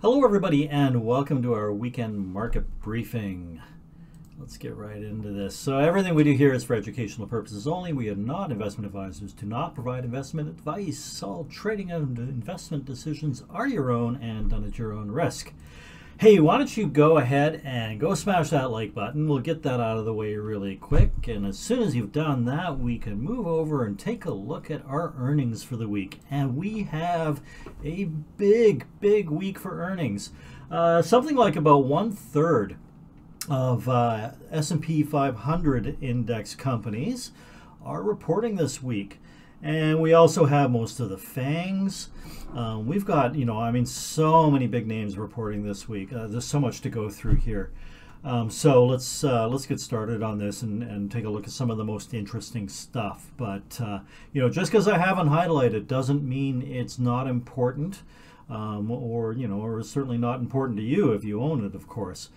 Hello everybody and welcome to our weekend market briefing. Let's get right into this. So everything we do here is for educational purposes only. We are not investment advisors, do not provide investment advice. All trading and investment decisions are your own and done at your own risk. Hey, why don't you go ahead and go smash that like button. We'll get that out of the way really quick. And as soon as you've done that, we can move over and take a look at our earnings for the week. And we have a big week for earnings. Something like about 1/3 of S&P 500 index companies are reporting this week. And we also have most of the FAANGs. We've got, so many big names reporting this week. There's so much to go through here. So let's get started on this and take a look at some of the most interesting stuff. But, just because I haven't highlighted doesn't mean it's not important, or certainly not important to you if you own it, of course.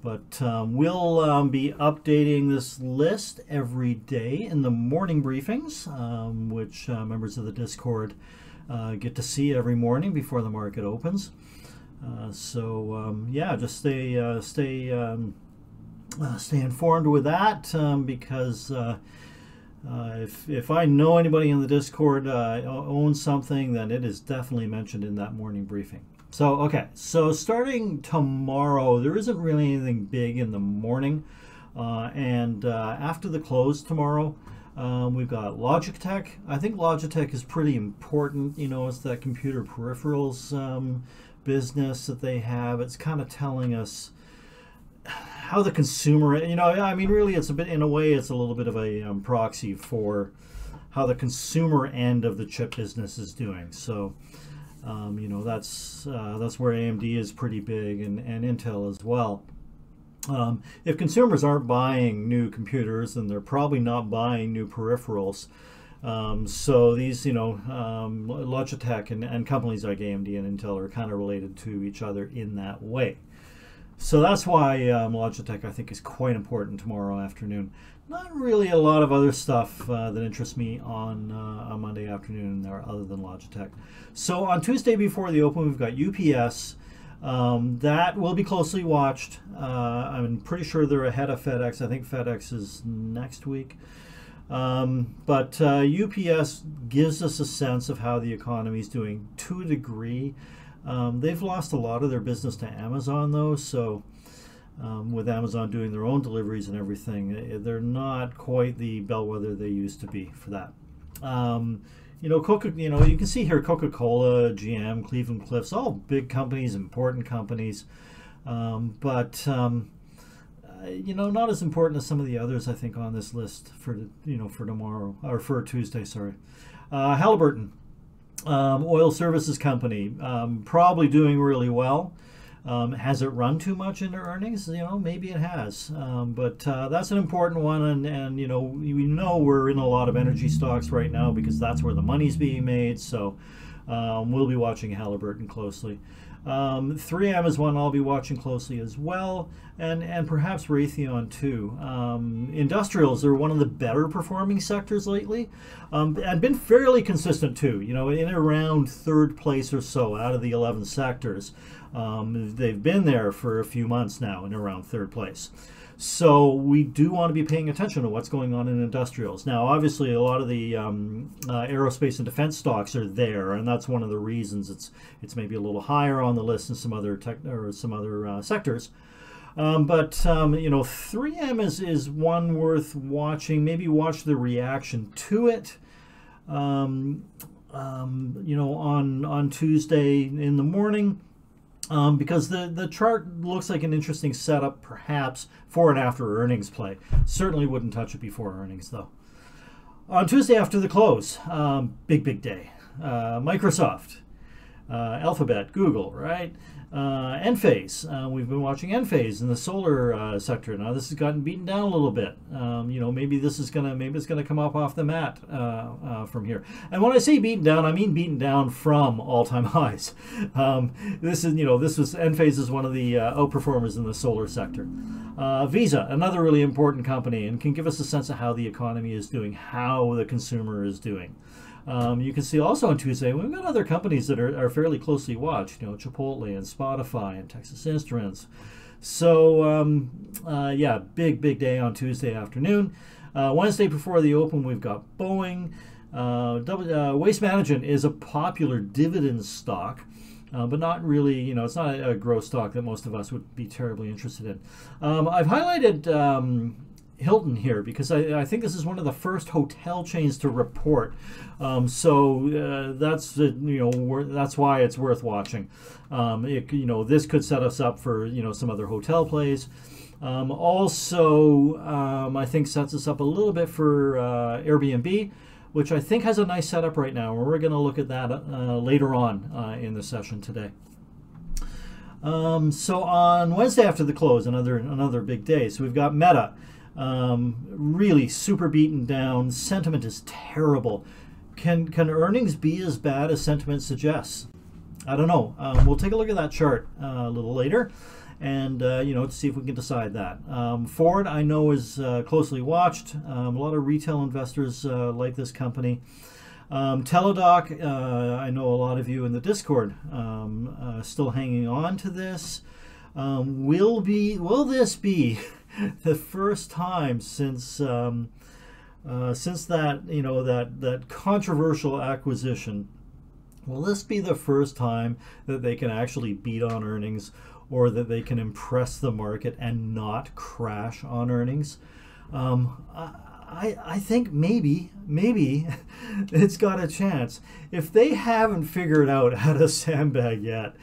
But we'll be updating this list every day in the morning briefings, which members of the Discord get to see every morning before the market opens. Just stay informed with that, because if I know anybody in the Discord owns something, then it is definitely mentioned in that morning briefing. So starting tomorrow, there isn't really anything big in the morning. After the close tomorrow, we've got Logitech. I think Logitech is pretty important. It's that computer peripherals business that they have. It's kind of telling us how the consumer, really it's a bit, in a way, it's a little bit of a proxy for how the consumer end of the chip business is doing. So, that's where AMD is pretty big, and Intel as well. If consumers aren't buying new computers, then they're probably not buying new peripherals. So these, Logitech and companies like AMD and Intel are kind of related to each other in that way. So that's why Logitech, I think, is quite important tomorrow afternoon. Not really a lot of other stuff that interests me on Monday afternoon there other than Logitech. So on Tuesday before the open, we've got UPS. That will be closely watched. I'm pretty sure they're ahead of FedEx. I think FedEx is next week. But UPS gives us a sense of how the economy is doing to a degree. They've lost a lot of their business to Amazon, though, so with Amazon doing their own deliveries and everything, they're not quite the bellwether they used to be for that. You can see here Coca-Cola, GM, Cleveland-Cliffs, all big companies, important companies, but not as important as some of the others, I think, on this list for tomorrow, or for Tuesday, sorry. Halliburton. Oil services company, probably doing really well. Has it run too much into earnings? Maybe it has, but that's an important one, and we know we're in a lot of energy stocks right now because that's where the money's being made. So we'll be watching Halliburton closely. 3M is one I'll be watching closely as well, and perhaps Raytheon too. Industrials are one of the better performing sectors lately, and been fairly consistent too. In around third place or so out of the 11 sectors. They've been there for a few months now in around third place. So we do want to be paying attention to what's going on in industrials. Now, obviously, a lot of the aerospace and defense stocks are there, and that's one of the reasons it's maybe a little higher on the list than some other sectors. But 3M is one worth watching. Maybe watch the reaction to it. On Tuesday in the morning. Because the chart looks like an interesting setup, perhaps, for an after earnings play. Certainly wouldn't touch it before earnings, though. On Tuesday after the close, big day. Microsoft, Alphabet, Google, right? ENPH. We've been watching ENPH in the solar sector. Now this has gotten beaten down a little bit. Maybe it's gonna come up off the mat from here. And when I say beaten down, I mean beaten down from all-time highs. ENPH is one of the outperformers in the solar sector. Visa, another really important company, and can give us a sense of how the economy is doing, how the consumer is doing. You can see also on Tuesday, we've got other companies that are fairly closely watched, Chipotle and Spotify and Texas Instruments. So, yeah, big day on Tuesday afternoon. Wednesday before the open, we've got Boeing. Waste Management is a popular dividend stock, but not really, it's not a growth stock that most of us would be terribly interested in. I've highlighted Hilton here because I think this is one of the first hotel chains to report. So that's that's why it's worth watching. This could set us up for some other hotel plays. Also, I think sets us up a little bit for Airbnb, which I think has a nice setup right now. And we're going to look at that later on in the session today. So on Wednesday after the close, another big day. So we've got Meta, really super beaten down. Sentiment is terrible. Can earnings be as bad as sentiment suggests? I don't know. We'll take a look at that chart a little later, and to see if we can decide that. Ford, I know, is closely watched. A lot of retail investors like this company. Teladoc, I know a lot of you in the Discord still hanging on to this. Will this be the first time since that that controversial acquisition? Will this be the first time that they can actually beat on earnings, or that they can impress the market and not crash on earnings? I think maybe it's got a chance. If they haven't figured out how to sandbag yet,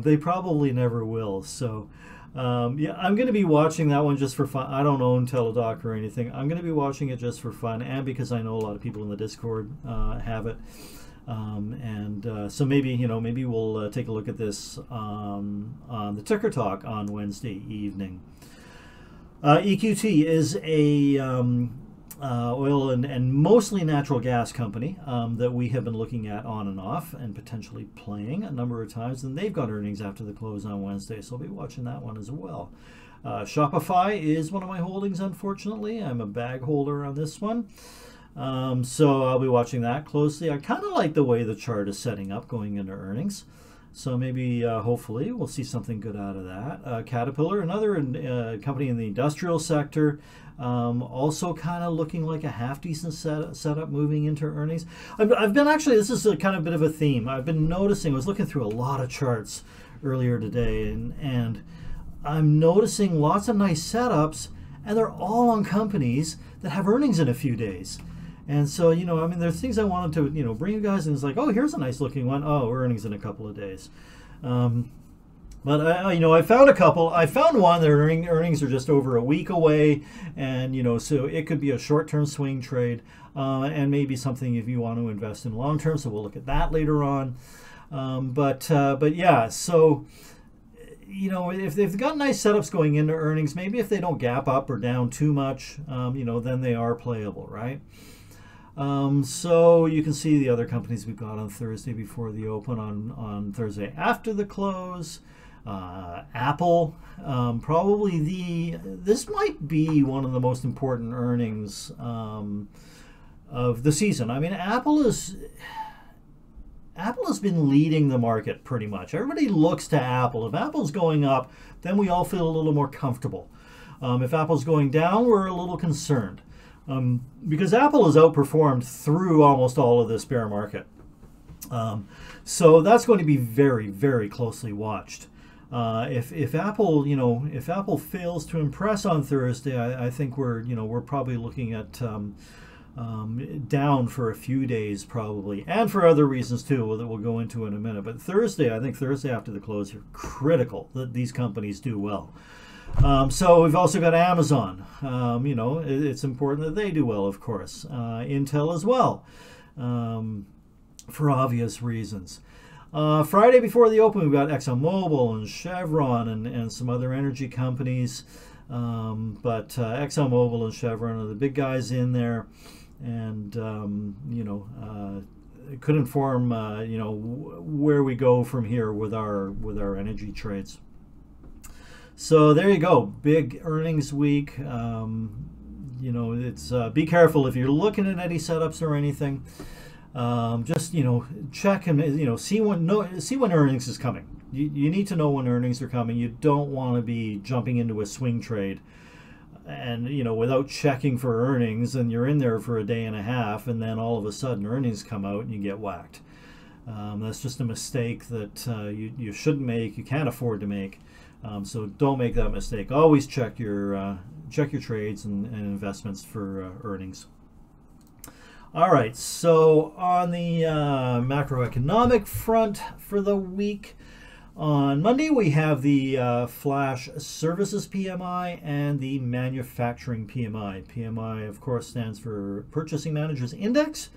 they probably never will. So yeah, I'm going to be watching that one just for fun. I don't own Teladoc or anything. I'm going to be watching it just for fun, and because I know a lot of people in the Discord have it. So maybe we'll take a look at this on the Ticker Talk on Wednesday evening. EQT is a oil and mostly natural gas company that we have been looking at on and off and potentially playing a number of times, and they've got earnings after the close on Wednesday, so I'll be watching that one as well. Shopify is one of my holdings, unfortunately. I'm a bag holder on this one. So I'll be watching that closely. I kind of like the way the chart is setting up going into earnings. So maybe, hopefully, we'll see something good out of that. Caterpillar, another company in the industrial sector, also kind of looking like a half-decent setup moving into earnings. I've been actually, this is a kind of bit of a theme. I've been noticing, I was looking through a lot of charts earlier today, and I'm noticing lots of nice setups, and they're all on companies that have earnings in a few days. And so, there's things I wanted to, bring you guys, and it's like, oh, here's a nice looking one. Oh, earnings in a couple of days. But I found a couple. I found one that earnings are just over a week away, and so it could be a short-term swing trade, and maybe something if you want to invest in long-term. So we'll look at that later on. But yeah, so if they've got nice setups going into earnings, maybe if they don't gap up or down too much, then they are playable, right? So you can see the other companies we've got on Thursday before the open, on Thursday after the close. Apple, probably this might be one of the most important earnings of the season. I mean, Apple has been leading the market pretty much. Everybody looks to Apple. If Apple's going up, then we all feel a little more comfortable. If Apple's going down, we're a little concerned. Because Apple has outperformed through almost all of this bear market. So that's going to be very, very closely watched. If Apple fails to impress on Thursday, I think we're probably looking at down for a few days probably, and for other reasons too that we'll go into in a minute. But Thursday, I think Thursday after the close, are critical that these companies do well. So we've also got Amazon. It's important that they do well, of course. Intel as well, for obvious reasons. Friday before the open, we've got ExxonMobil and Chevron and some other energy companies. But ExxonMobil and Chevron are the big guys in there, and it could inform where we go from here with our energy trades. So there you go, big earnings week. It's be careful if you're looking at any setups or anything. Just, you know, check and, you know, see when earnings is coming. You need to know when earnings are coming. You don't want to be jumping into a swing trade and, you know, without checking for earnings, and you're in there for a day and a half, and then all of a sudden earnings come out and you get whacked. That's just a mistake that you shouldn't make. You can't afford to make. So don't make that mistake. Always check your trades and investments for earnings. All right, so on the macroeconomic front for the week, on Monday we have the Flash Services PMI and the Manufacturing PMI. PMI, of course, stands for Purchasing Managers Index.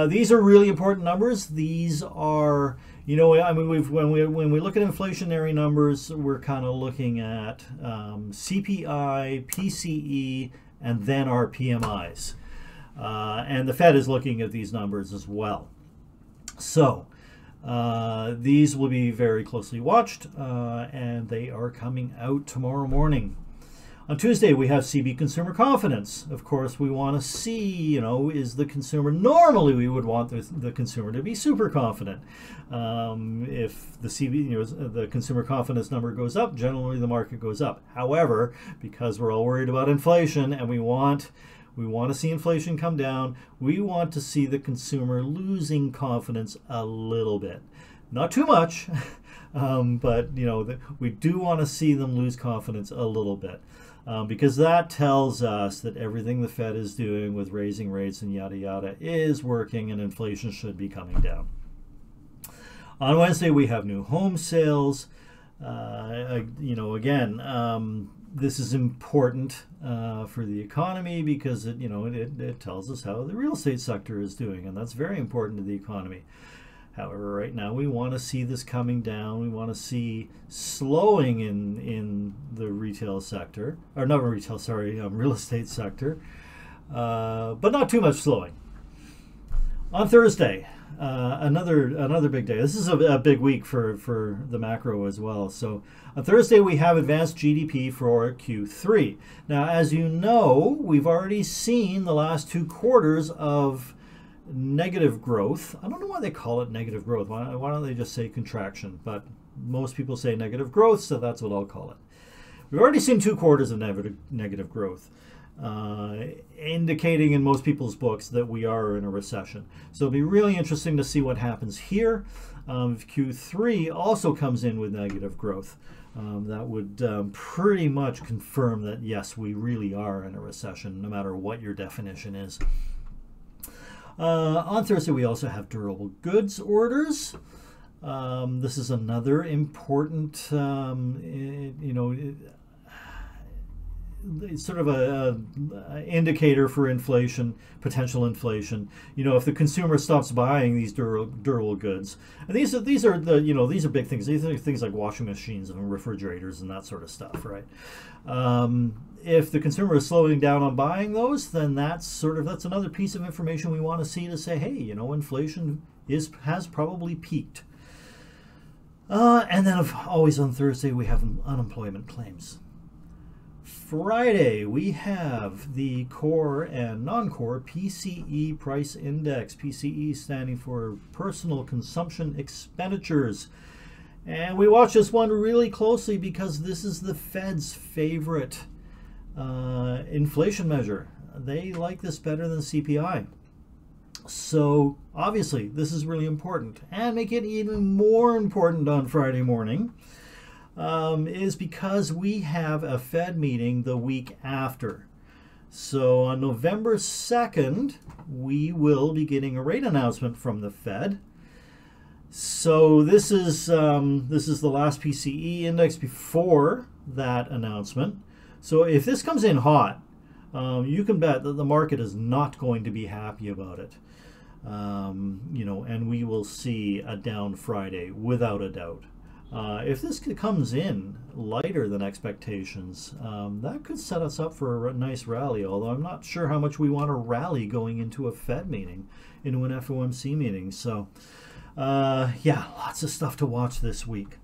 These are really important numbers. These are, you know, I mean, when we look at inflationary numbers, we're kind of looking at CPI, PCE, and then our PMIs. And the Fed is looking at these numbers as well. So these will be very closely watched, and they are coming out tomorrow morning. On Tuesday, we have CB Consumer Confidence. Of course, we want to see, you know, is the consumer, normally we would want the consumer to be super confident. If the CB, you know, the consumer confidence number goes up, generally the market goes up. However, because we're all worried about inflation and we want to see inflation come down, we want to see the consumer losing confidence a little bit. Not too much, but, you know, we do want to see them lose confidence a little bit. Because that tells us that everything the Fed is doing with raising rates and yada yada is working, and inflation should be coming down. On Wednesday, we have new home sales. You know, again, this is important for the economy because it tells us how the real estate sector is doing, and that's very important to the economy. However, right now we want to see this coming down. We want to see slowing in the retail sector, or not retail, sorry, real estate sector, but not too much slowing. On Thursday, another big day. This is a big week for the macro as well. So on Thursday we have advanced GDP for Q3. Now, as you know, we've already seen the last 2 quarters of negative growth. I don't know why they call it negative growth. Why don't they just say contraction? But most people say negative growth, so that's what I'll call it. We've already seen 2 quarters of negative growth, indicating in most people's books that we are in a recession. So it'll be really interesting to see what happens here. If Q3 also comes in with negative growth, that would pretty much confirm that, yes, we really are in a recession, no matter what your definition is. On Thursday, we also have durable goods orders. This is another important, it's sort of a indicator for inflation, potential inflation. You know, if the consumer stops buying these durable goods, and these are these are big things. These are things like washing machines and refrigerators and that sort of stuff, right? If the consumer is slowing down on buying those, then that's another piece of information we want to see to say, hey, you know, inflation has probably peaked. And then always on Thursday we have unemployment claims. Friday we have the core and non-core PCE price index. PCE standing for personal consumption expenditures. And we watch this one really closely because this is the Fed's favorite inflation measure. They like this better than CPI. So obviously this is really important, and make it even more important on Friday morning is because we have a Fed meeting the week after. So on November 2nd, we will be getting a rate announcement from the Fed. So this is the last PCE index before that announcement. So if this comes in hot, you can bet that the market is not going to be happy about it. And we will see a down Friday without a doubt. If this comes in lighter than expectations, that could set us up for a nice rally, although I'm not sure how much we want to rally going into a Fed meeting, into an FOMC meeting. So yeah, lots of stuff to watch this week.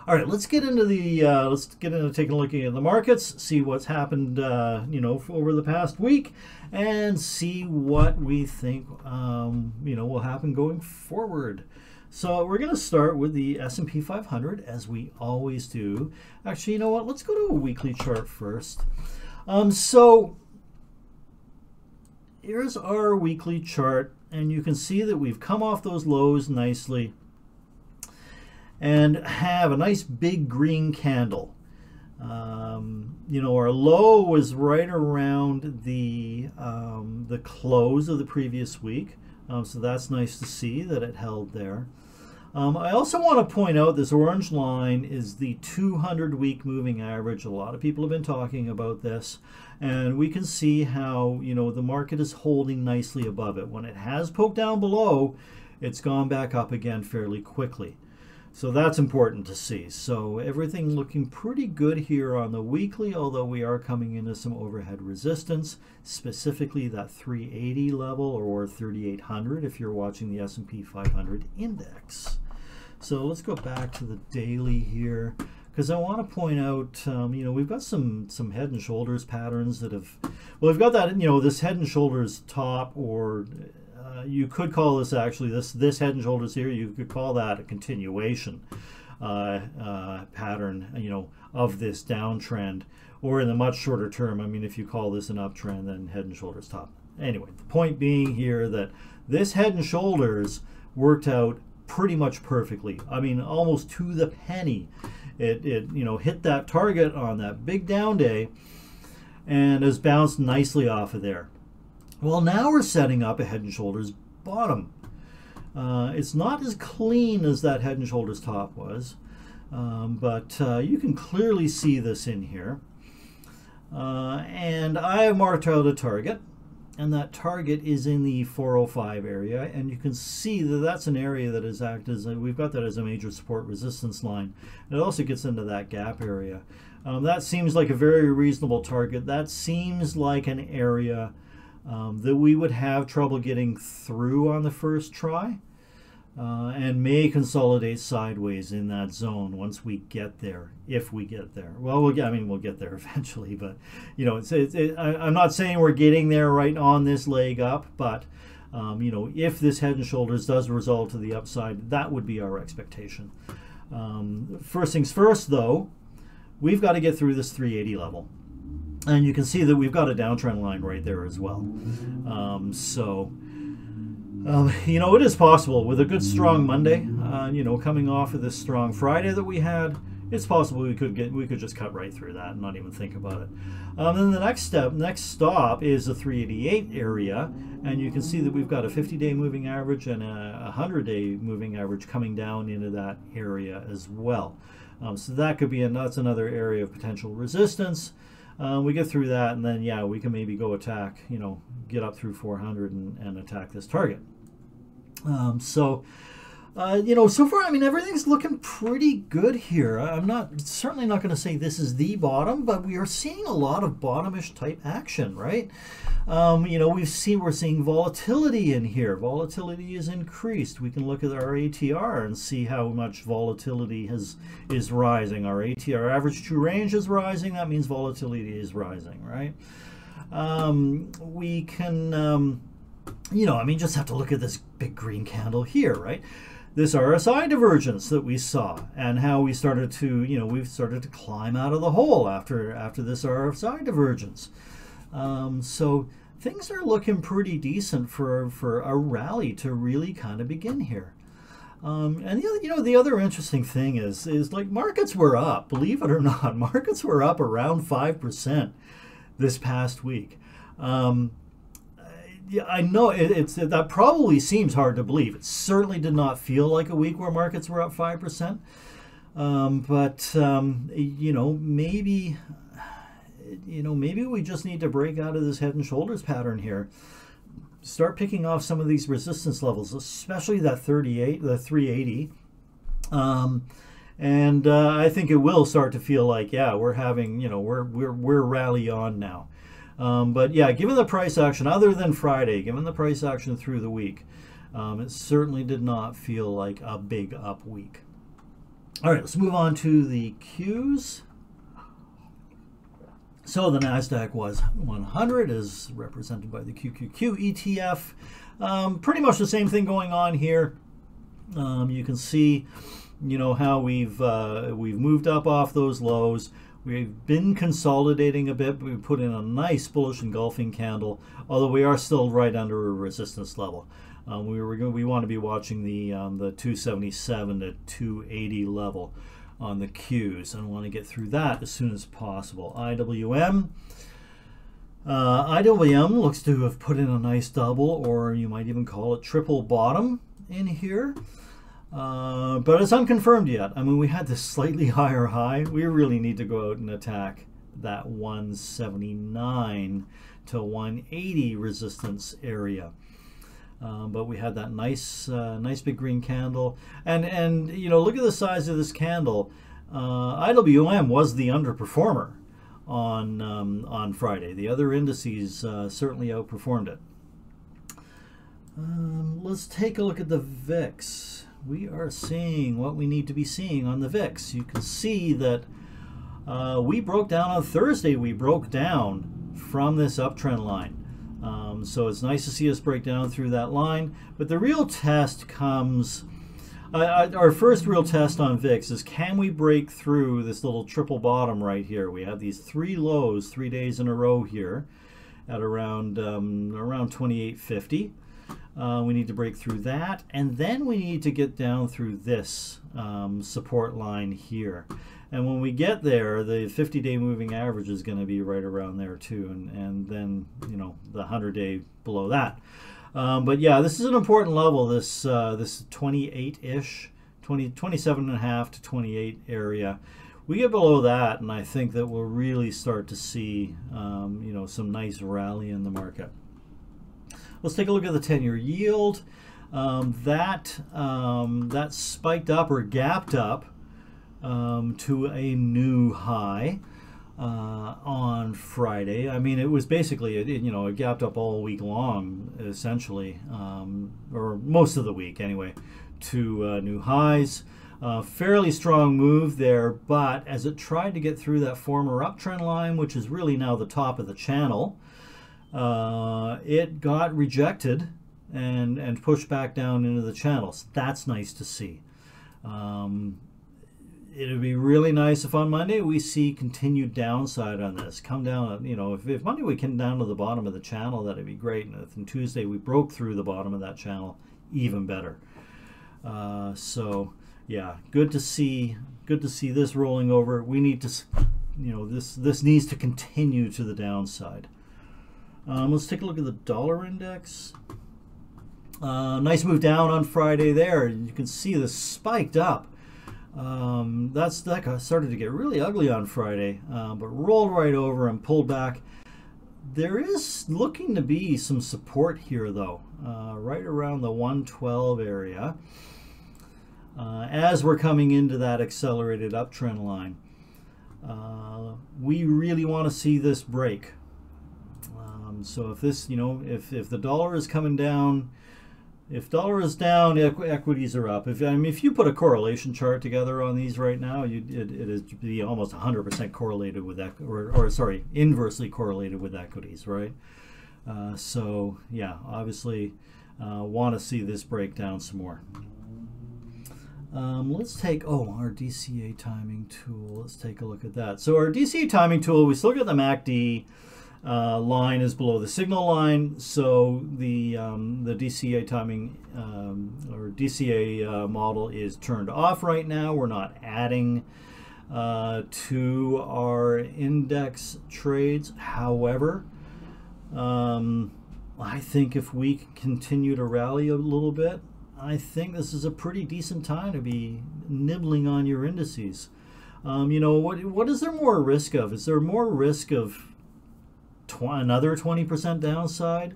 All right, let's get into taking a look at the markets, see what's happened, over the past week, and see what we think, will happen going forward. So we're going to start with the S&P 500, as we always do. Actually, you know what? Let's go to a weekly chart first. So here's our weekly chart, and you can see that we've come off those lows nicely and have a nice big green candle. Our low was right around the close of the previous week, so that's nice to see that it held there. I also want to point out this orange line is the 200-week moving average. A lot of people have been talking about this, and we can see how the market is holding nicely above it. When it has poked down below, it's gone back up again fairly quickly. So that's important to see. So everything looking pretty good here on the weekly, although we are coming into some overhead resistance, specifically that 380 level or 3,800 if you're watching the S&P 500 index. So let's go back to the daily here, because I want to point out, we've got some head and shoulders patterns that have, well, we've got that, this head and shoulders top, or you could call this actually, this head and shoulders here, you could call that a continuation pattern, of this downtrend, or in the much shorter term, I mean, if you call this an uptrend, then head and shoulders top. Anyway, the point being here that this head and shoulders worked out pretty much perfectly. I mean, almost to the penny. It hit that target on that big down day and has bounced nicely off of there. Well, now we're setting up a head and shoulders bottom. It's not as clean as that head and shoulders top was, but you can clearly see this in here. And I have marked out a target, and that target is in the 405 area, and you can see that that's an area that is acted as, we've got that as a major support resistance line. And it also gets into that gap area. That seems like a very reasonable target. That seems like an area that we would have trouble getting through on the first try, and may consolidate sideways in that zone once we get there, if we get there. Well, we'll get there eventually, but I'm not saying we're getting there right on this leg up, but if this head and shoulders does result to the upside, that would be our expectation. First things first, though, we've got to get through this 380 level. And you can see that we've got a downtrend line right there as well. It is possible with a good strong Monday, coming off of this strong Friday that we had, it's possible we could just cut right through that and not even think about it. Then the next stop is the 388 area, and you can see that we've got a 50-day moving average and a 100-day moving average coming down into that area as well. So that could be that's another area of potential resistance. We get through that, and then we can maybe go attack, get up through 400 and attack this target. So far, I mean, everything's looking pretty good here. I'm certainly not going to say this is the bottom, but we are seeing a lot of bottomish type action, right? We're seeing volatility in here. Volatility is increased. We can look at our ATR and see how much volatility is rising. Our ATR, average true range, is rising. That means volatility is rising, right? We can, just have to look at this big green candle here, right? This RSI divergence that we saw, and how we started to, we've started to climb out of the hole after this RSI divergence. So things are looking pretty decent for a rally to really kind of begin here. And the other interesting thing is like markets were up, believe it or not, markets were up around 5% this past week. Yeah, I know that probably seems hard to believe. It certainly did not feel like a week where markets were up 5%. Maybe we just need to break out of this head and shoulders pattern here. Start picking off some of these resistance levels, especially that 380. I think it will start to feel like, we're having, we're rally on now. But given the price action, other than Friday, given the price action through the week, it certainly did not feel like a big up week. All right, let's move on to the Qs. So the NASDAQ was 100, is represented by the QQQ ETF. Pretty much the same thing going on here. You can see, you know, how we've moved up off those lows. We've been consolidating a bit. We put in a nice bullish engulfing candle, although we are still right under a resistance level. We want to be watching the 277 to 280 level on the Qs, and I want to get through that as soon as possible. IWM looks to have put in a nice double, or you might even call it triple bottom in here, but it's unconfirmed yet. I mean, we had this slightly higher high. We really need to go out and attack that 179 to 180 resistance area. But we had that nice big green candle, and you know, look at the size of this candle. IWM was the underperformer on Friday. The other indices certainly outperformed it. Let's take a look at the VIX. We are seeing what we need to be seeing on the VIX. You can see that we broke down on Thursday. We broke down from this uptrend line. So it's nice to see us break down through that line. But the real test comes, our first real test on VIX is, can we break through this little triple bottom right here? We have these three lows 3 days in a row here at around 2850. We need to break through that, and then we need to get down through this support line here. And when we get there, the 50-day moving average is going to be right around there too, and then, you know, the 100-day below that. But yeah, this is an important level. This 28-ish, 27.5 to 28 area. We get below that, and I think that we'll really start to see, you know, some nice rally in the market. Let's take a look at the 10-year yield. That spiked up, or gapped up, to a new high on Friday. I mean, it was basically, you know, it gapped up all week long, essentially, or most of the week anyway, to new highs. Fairly strong move there, but as it tried to get through that former uptrend line, which is really now the top of the channel, it got rejected and pushed back down into the channels. That's nice to see. It would be really nice if on Monday we see continued downside on this. Come down, you know, if Monday we come down to the bottom of the channel, that'd be great. And if on Tuesday we broke through the bottom of that channel, even better. So yeah, good to see this rolling over. We need to, you know, this needs to continue to the downside. Let's take a look at the dollar index. Nice move down on Friday there. You can see this spiked up. That started to get really ugly on Friday, but rolled right over and pulled back. There is looking to be some support here, though, right around the 112 area, as we're coming into that accelerated uptrend line. We really want to see this break. So if this, you know, if the dollar is coming down, if dollar is down, equities are up. If you put a correlation chart together on these right now, it is be almost 100% correlated with that, or sorry, inversely correlated with equities, right? So yeah, obviously want to see this break down some more. Let's take our DCA timing tool. Let's take a look at that. So our DCA timing tool, we still get the MACD. Line is below the signal line, so the DCA timing or DCA model is turned off right now. We're not adding to our index trades. However, I think if we continue to rally a little bit, I think this is a pretty decent time to be nibbling on your indices. You know, what is there more risk of? Is there more risk of another 20% downside,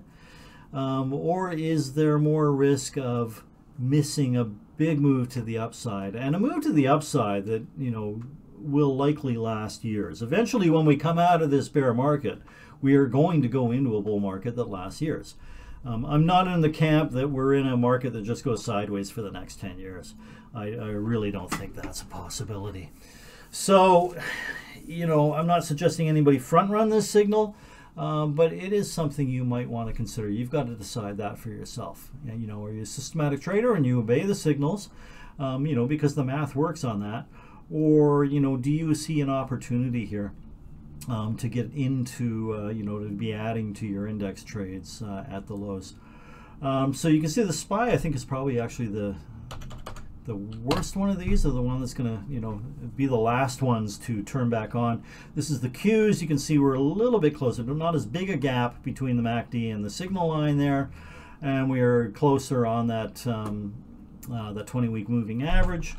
or is there more risk of missing a big move to the upside, and a move to the upside that, you know, will likely last years? Eventually, when we come out of this bear market, we are going to go into a bull market that lasts years. I'm not in the camp that we're in a market that just goes sideways for the next 10 years. I really don't think that's a possibility. So, you know, I'm not suggesting anybody front run this signal, but it is something you might want to consider. You've got to decide that for yourself. You know, are you a systematic trader and you obey the signals, you know, because the math works on that? Or, you know, do you see an opportunity here to get into, you know, to be adding to your index trades at the lows? So you can see the SPY, I think, is probably actually the worst one of these, or the one that's going to, you know, be the last ones to turn back on. This is the Qs. You can see we're a little bit closer, but not as big a gap between the MACD and the signal line there, and we are closer on that that 20-week moving average.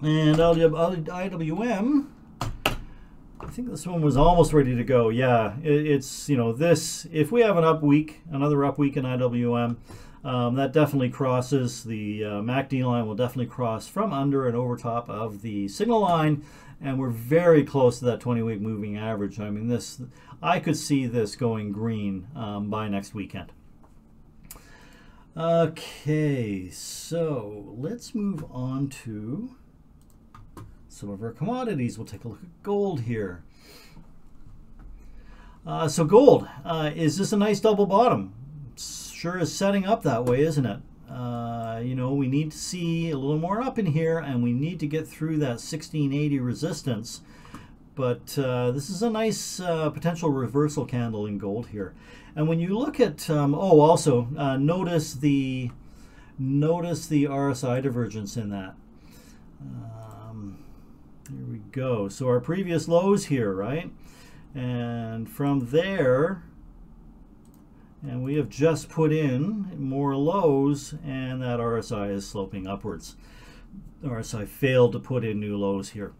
And IWM, I think this one was almost ready to go. Yeah, it's, you know, this, if we have an up week, another up week in IWM, that definitely crosses the MACD line, will definitely cross from under and over top of the signal line, and we're very close to that 20-week moving average. I mean, this, I could see this going green by next weekend. Okay, so let's move on to some of our commodities. We'll take a look at gold here. So gold, is this a nice double bottom? Sure is setting up that way, isn't it? You know, we need to see a little more up in here, and we need to get through that 1680 resistance. But this is a nice potential reversal candle in gold here. And when you look at, oh, also notice the RSI divergence in that. Here we go. So our previous lows here, right? And from there, and we have just put in more lows, and that RSI is sloping upwards. RSI failed to put in new lows here.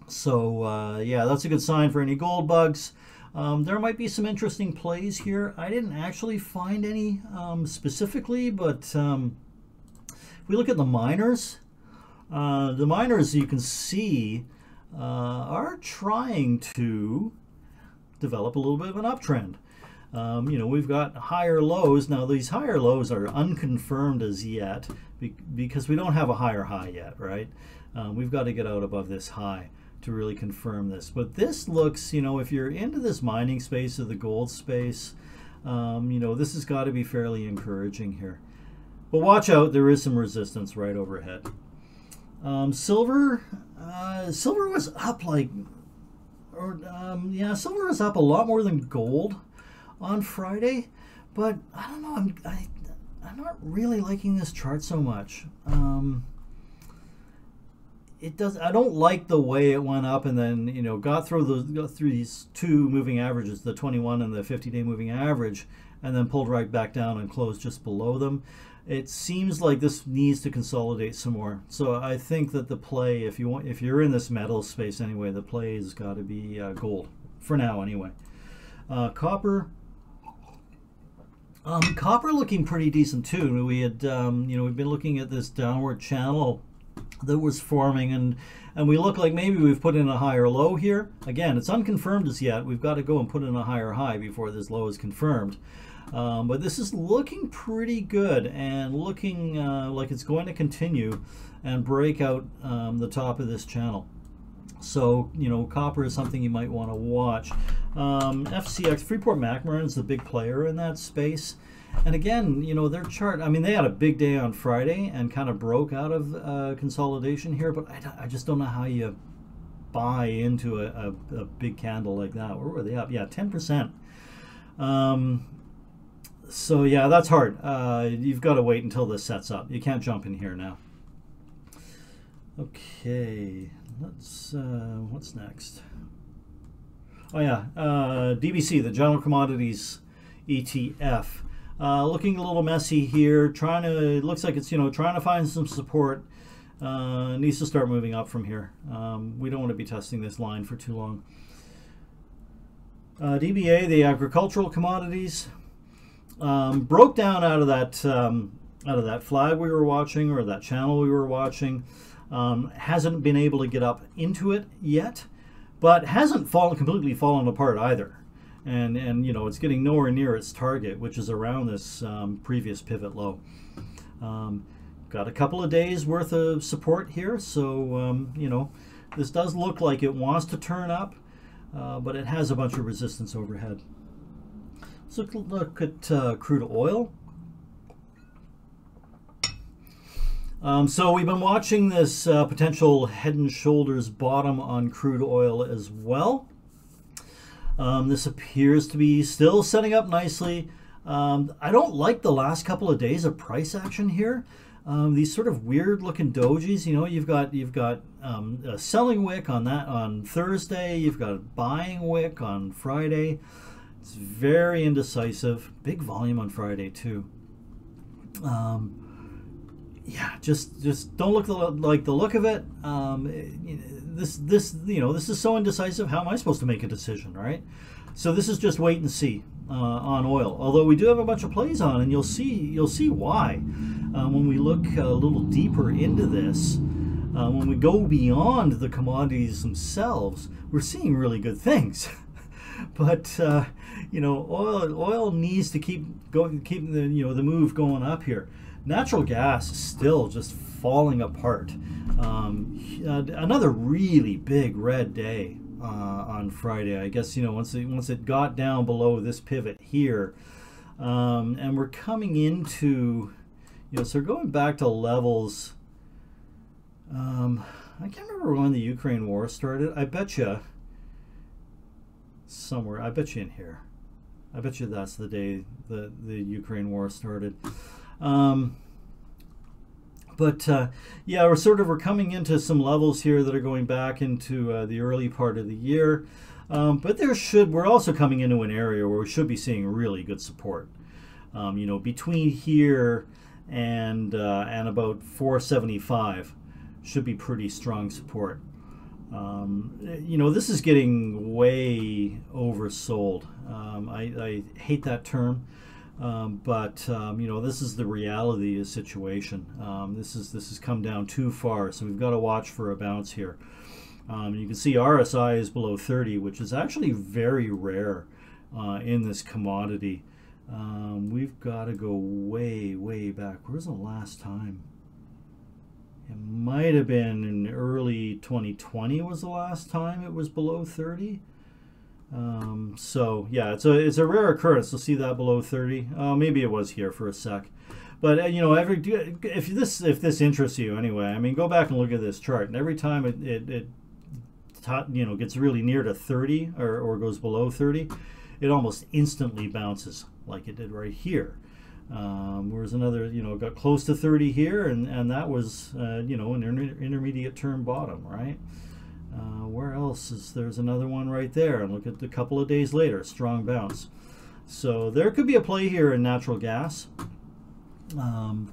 So yeah, that's a good sign for any gold bugs. There might be some interesting plays here. I didn't actually find any specifically, but if we look at the miners, you can see, are trying to develop a little bit of an uptrend. You know, we've got higher lows. Now, these higher lows are unconfirmed as yet because we don't have a higher high yet, right? We've got to get out above this high to really confirm this. But this looks, you know, if you're into this mining space or the gold space, you know, this has got to be fairly encouraging here. But watch out, there is some resistance right overhead. Silver was up like, yeah, silver was up a lot more than gold on Friday, but I don't know, I'm not really liking this chart so much. I don't like the way it went up and then, you know, got through these two moving averages, the 21 and the 50-day moving average, and then pulled right back down and closed just below them. It seems like this needs to consolidate some more. So I think that the play, if you're in this metal space anyway, the play has got to be gold for now anyway. Copper. Copper looking pretty decent too. We had, you know, we've been looking at this downward channel that was forming, and we look like maybe we've put in a higher low here. Again, it's unconfirmed as yet. We've got to go and put in a higher high before this low is confirmed. But this is looking pretty good and looking like it's going to continue and break out the top of this channel. So, you know, copper is something you might want to watch. FCX, Freeport-McMoRan is the big player in that space. And again, you know, their chart, I mean, they had a big day on Friday and kind of broke out of consolidation here, but I just don't know how you buy into a big candle like that. Where were they up? Yeah, 10%. So yeah, that's hard. You've got to wait until this sets up. You can't jump in here now. Okay, let's, what's next? Oh yeah, DBC, the General Commodities ETF. Looking a little messy here. It looks like it's, you know, trying to find some support. Needs to start moving up from here. We don't want to be testing this line for too long. DBA, the agricultural commodities, broke down out of that flag we were watching, or that channel we were watching. Hasn't been able to get up into it yet, but hasn't completely fallen apart either. and you know, it's getting nowhere near its target, which is around this previous pivot low. Got a couple of days worth of support here, so you know, this does look like it wants to turn up, but it has a bunch of resistance overhead. So look at crude oil. So we've been watching this potential head and shoulders bottom on crude oil as well. This appears to be still setting up nicely. I don't like the last couple of days of price action here. These sort of weird looking dojis, you know, you've got a selling wick on that on Thursday, you've got a buying wick on Friday. It's very indecisive. Big volume on Friday too. Yeah, just don't like the look of it. This you know, this is so indecisive. How am I supposed to make a decision, right? So this is just wait and see on oil. Although we do have a bunch of plays on, and you'll see why when we look a little deeper into this. When we go beyond the commodities themselves, we're seeing really good things. But you know, oil needs to keep the, you know, the move going up here. Natural gas is still just falling apart. Another really big red day on Friday. I guess, you know, once it got down below this pivot here, and we're coming into, you know, so we're going back to levels. I can't remember when the Ukraine war started. I bet you somewhere. I bet you in here. I bet you that's the day the Ukraine war started. Yeah, we're coming into some levels here that are going back into the early part of the year. But we're also coming into an area where we should be seeing really good support. You know, between here and about 475 should be pretty strong support. You know, this is getting way oversold. I hate that term. But you know, this is the reality of the situation. This has come down too far, so we've got to watch for a bounce here. You can see RSI is below 30, which is actually very rare in this commodity. We've got to go way back. Where's the last time? It might have been in early 2020 was the last time it was below 30. So yeah, it's a rare occurrence to see that below 30. Maybe it was here for a sec, but you know, if this interests you anyway, I mean, go back and look at this chart, and every time it you know, gets really near to 30 or goes below 30, it almost instantly bounces like it did right here. Whereas another, you know, got close to 30 here, and that was you know, an intermediate term bottom, right? Where else is there's another one right there, and look at a couple of days later, strong bounce. So there could be a play here in natural gas. That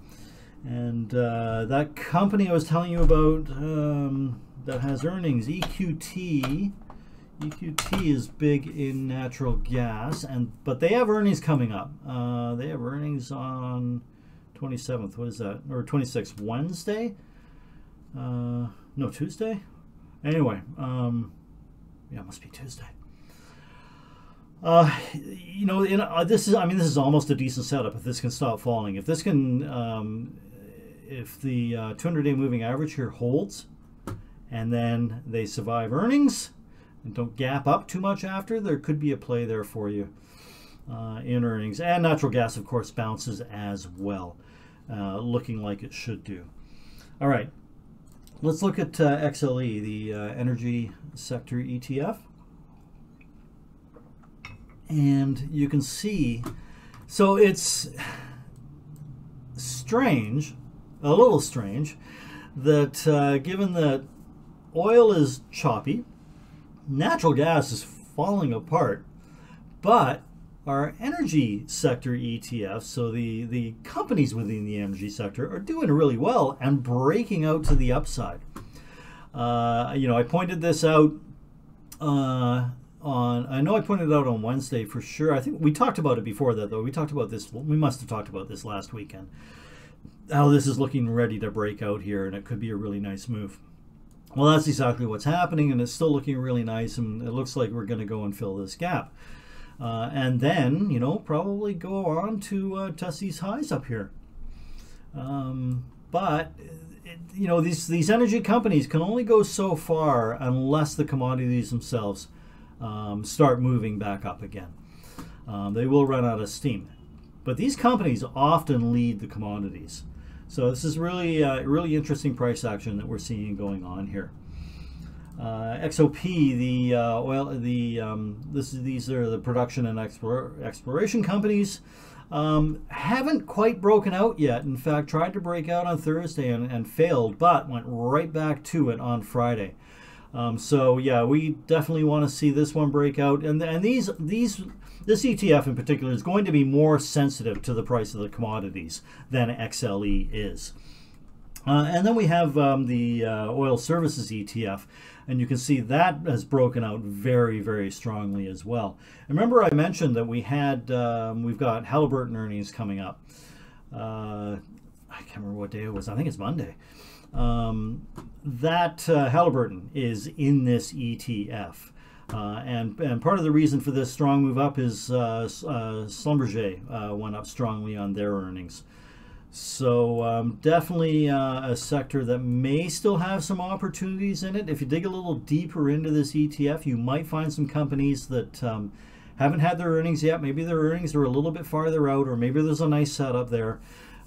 company I was telling you about that has earnings, EQT is big in natural gas, but they have earnings coming up. They have earnings on 27th. What is that? Or 26th, Wednesday? No, Tuesday. Anyway, yeah, it must be Tuesday. You know, this is almost a decent setup if this can stop falling. If this can, if the 200-day moving average here holds, and then they survive earnings and don't gap up too much after, there could be a play there for you in earnings. And natural gas, of course, bounces as well, looking like it should do. All right. Let's look at XLE, the energy sector ETF. And you can see, so it's strange, a little strange, that given that oil is choppy, natural gas is falling apart, but our energy sector ETFs, so the companies within the energy sector, are doing really well and breaking out to the upside. You know, I pointed this out I know I pointed it out on Wednesday for sure. I think we talked about it before that, though. We talked about this, we must have talked about this last weekend. How this is looking ready to break out here, and it could be a really nice move. Well, that's exactly what's happening, and it's still looking really nice, and it looks like we're going to go and fill this gap. and then, you know, probably go on to test these highs up here. But you know, these energy companies can only go so far unless the commodities themselves start moving back up again. They will run out of steam. But these companies often lead the commodities. So this is really really interesting price action that we're seeing going on here. XOP, the oil, these are the production and exploration companies. Haven't quite broken out yet. In fact, tried to break out on Thursday and failed, but went right back to it on Friday. So yeah, we definitely want to see this one break out. And this ETF in particular is going to be more sensitive to the price of the commodities than XLE is. And then we have the oil services ETF, and you can see that has broken out very, very strongly as well. And remember, I mentioned that we've got Halliburton earnings coming up. I can't remember what day it was. I think it's Monday. Halliburton is in this ETF. And part of the reason for this strong move up is Schlumberger went up strongly on their earnings. So definitely a sector that may still have some opportunities in it. If you dig a little deeper into this ETF, you might find some companies that haven't had their earnings yet. Maybe their earnings are a little bit farther out, or maybe there's a nice setup there.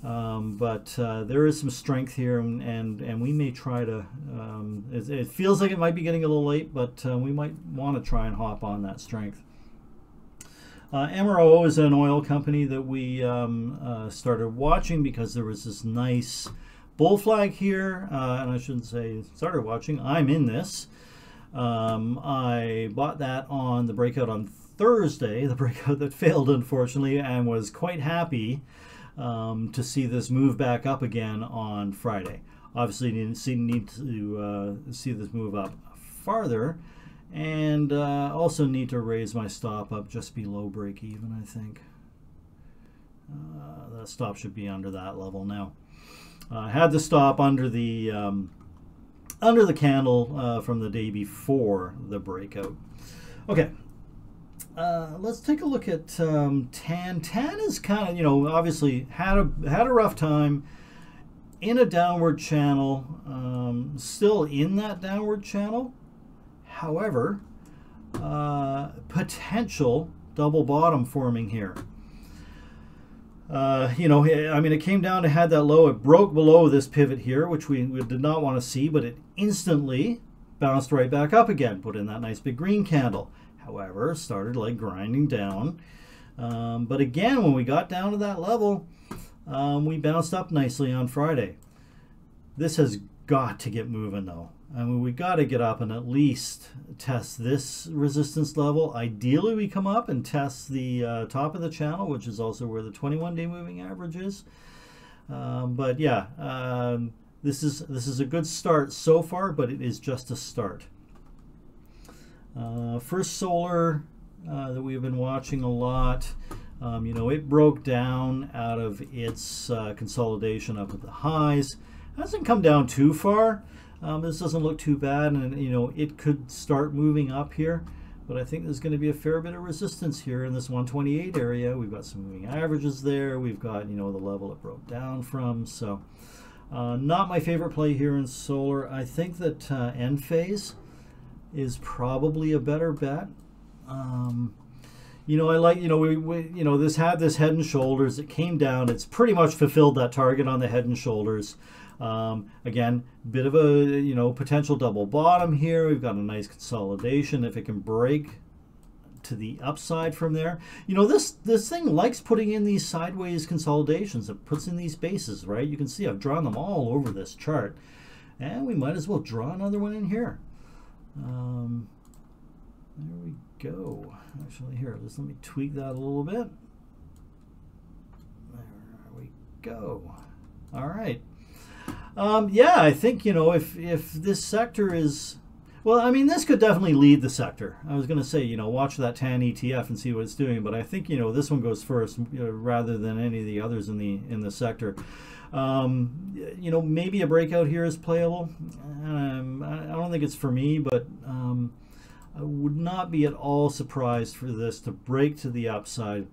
But there is some strength here, and we may try to, it feels like it might be getting a little late, but we might want to try and hop on that strength. MRO is an oil company that we started watching because there was this nice bull flag here, and I shouldn't say started watching, I'm in this. I bought that on the breakout on Thursday, the breakout that failed unfortunately, and was quite happy to see this move back up again on Friday. Obviously need to see this move up farther, and also need to raise my stop up just below break even. I think that stop should be under that level now. I had the stop under the candle from the day before the breakout. Okay. Let's take a look at TAN. TAN is kind of, you know, obviously had a rough time in a downward channel, still in that downward channel. However, potential double bottom forming here. You know, I mean, it came down to had that low. It broke below this pivot here, which we did not want to see, but it instantly bounced right back up again, put in that nice big green candle. However, started like grinding down. But again, when we got down to that level, we bounced up nicely on Friday. This has got to get moving though. I mean, we got to get up and at least test this resistance level. Ideally, we come up and test the top of the channel, which is also where the 21-day moving average is. But yeah, this is a good start so far, but it is just a start. First Solar that we've been watching a lot. You know, it broke down out of its consolidation up at the highs. It hasn't come down too far. This doesn't look too bad, and you know, it could start moving up here, but I think there's going to be a fair bit of resistance here in this 128 area. We've got some moving averages there. We've got, you know, the level it broke down from. So not my favorite play here in solar. I think that Enphase is probably a better bet. You know, I like, you know, you know, this had this head and shoulders. It came down. It's pretty much fulfilled that target on the head and shoulders. Again, bit of a, you know, potential double bottom here. We've got a nice consolidation. If it can break to the upside from there, you know, this thing likes putting in these sideways consolidations. It puts in these bases, right? You can see I've drawn them all over this chart, and we might as well draw another one in here. There we go. Actually, here, just let me tweak that a little bit. There we go. All right. Yeah, I think, you know, if this sector is, well, I mean, this could definitely lead the sector. I was going to say, you know, watch that TAN ETF and see what it's doing, but I think, you know, this one goes first, you know, rather than any of the others in the sector. You know, maybe a breakout here is playable. I don't think it's for me, but I would not be at all surprised for this to break to the upside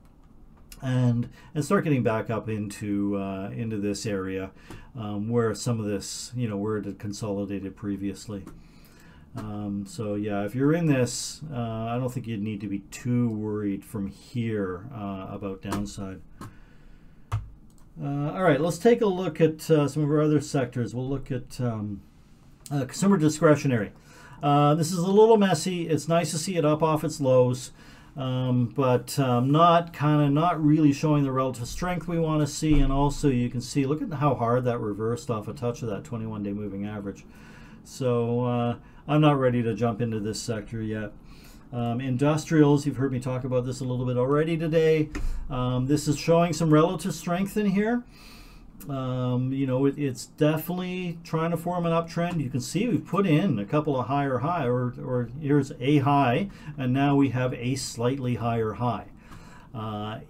and start getting back up into this area where some of this, where it had consolidated previously. So yeah, if you're in this, I don't think you'd need to be too worried from here about downside. All right, let's take a look at some of our other sectors. We'll look at consumer discretionary. This is a little messy. It's nice to see it up off its lows, but not really showing the relative strength we want to see. And also you can see, look at how hard that reversed off a touch of that 21-day moving average. So I'm not ready to jump into this sector yet. Industrials, you've heard me talk about this a little bit already today. This is showing some relative strength in here. It's definitely trying to form an uptrend. You can see we've put in a couple of higher high, or here's a high, and now we have a slightly higher high.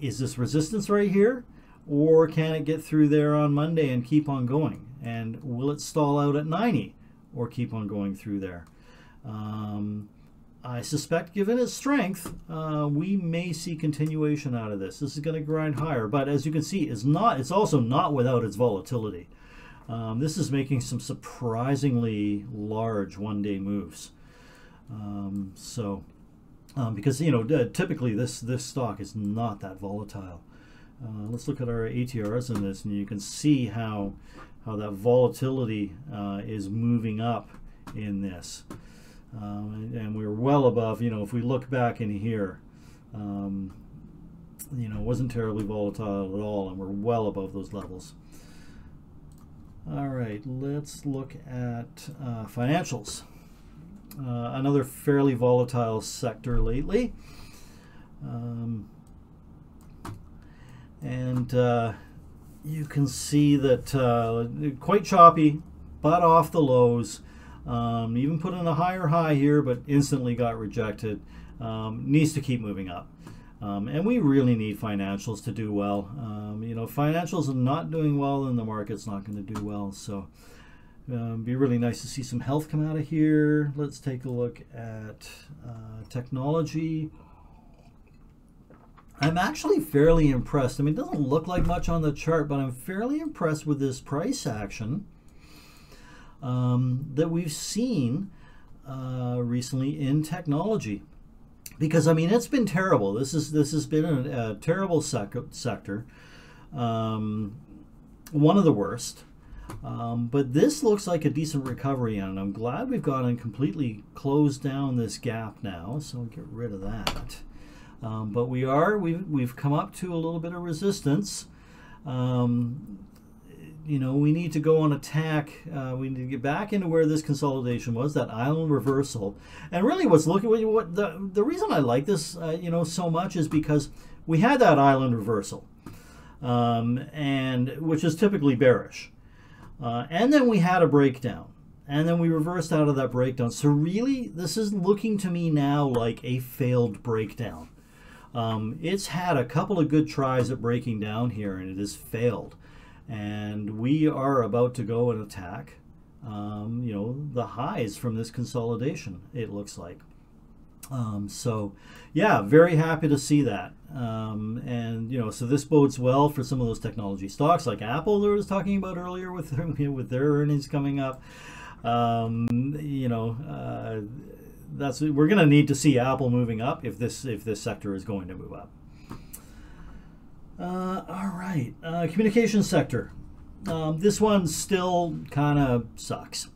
Is this resistance right here, or can it get through there on Monday and keep on going? And will it stall out at 90 or keep on going through there? I suspect, given its strength, we may see continuation out of this. This is going to grind higher, but as you can see, it's also not without its volatility. This is making some surprisingly large one-day moves. Because typically this stock is not that volatile. Let's look at our ATRs in this, and you can see how that volatility is moving up in this. And we're well above, if we look back in here, it wasn't terribly volatile at all, and we're well above those levels. All right, let's look at financials. Another fairly volatile sector lately. You can see that quite choppy, but off the lows. Even put in a higher high here, but instantly got rejected. Needs to keep moving up. And we really need financials to do well. Financials are not doing well, then the market's not going to do well. So be really nice to see some health come out of here. Let's take a look at technology. I'm actually fairly impressed. I mean, it doesn't look like much on the chart, but I'm fairly impressed with this price action that we've seen recently in technology, because I mean it's been terrible. This has been a terrible sector, one of the worst. But this looks like a decent recovery, and I'm glad we've gone and completely closed down this gap now. So we'll get rid of that. But we've come up to a little bit of resistance. We need to go on attack. We need to get back into where this consolidation was, that island reversal. And really the reason I like this, so much is because we had that island reversal, and which is typically bearish. And then we had a breakdown, and then we reversed out of that breakdown. So really, this is looking to me now like a failed breakdown. It's had a couple of good tries at breaking down here, and it has failed. And we are about to go and attack, the highs from this consolidation, it looks like. So, yeah, very happy to see that. So this bodes well for some of those technology stocks like Apple that I was talking about earlier with their earnings coming up. We're going to need to see Apple moving up if this sector is going to move up. All right, communications sector. This one still kind of sucks.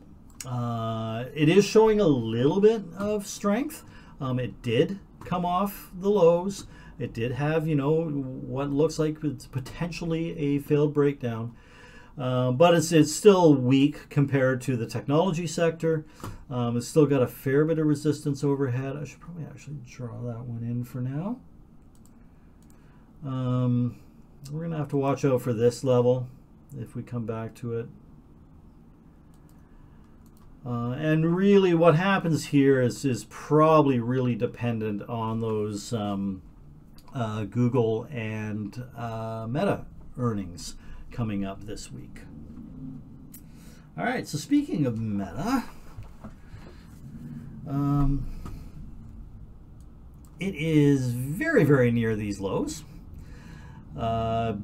It is showing a little bit of strength. It did come off the lows. It did have, what looks like it's potentially a failed breakdown. But it's still weak compared to the technology sector. It's still got a fair bit of resistance overhead. I should probably actually draw that one in for now. We're going to have to watch out for this level if we come back to it. And really what happens here is probably really dependent on those Google and Meta earnings coming up this week. All right, so speaking of Meta, it is very, very near these lows.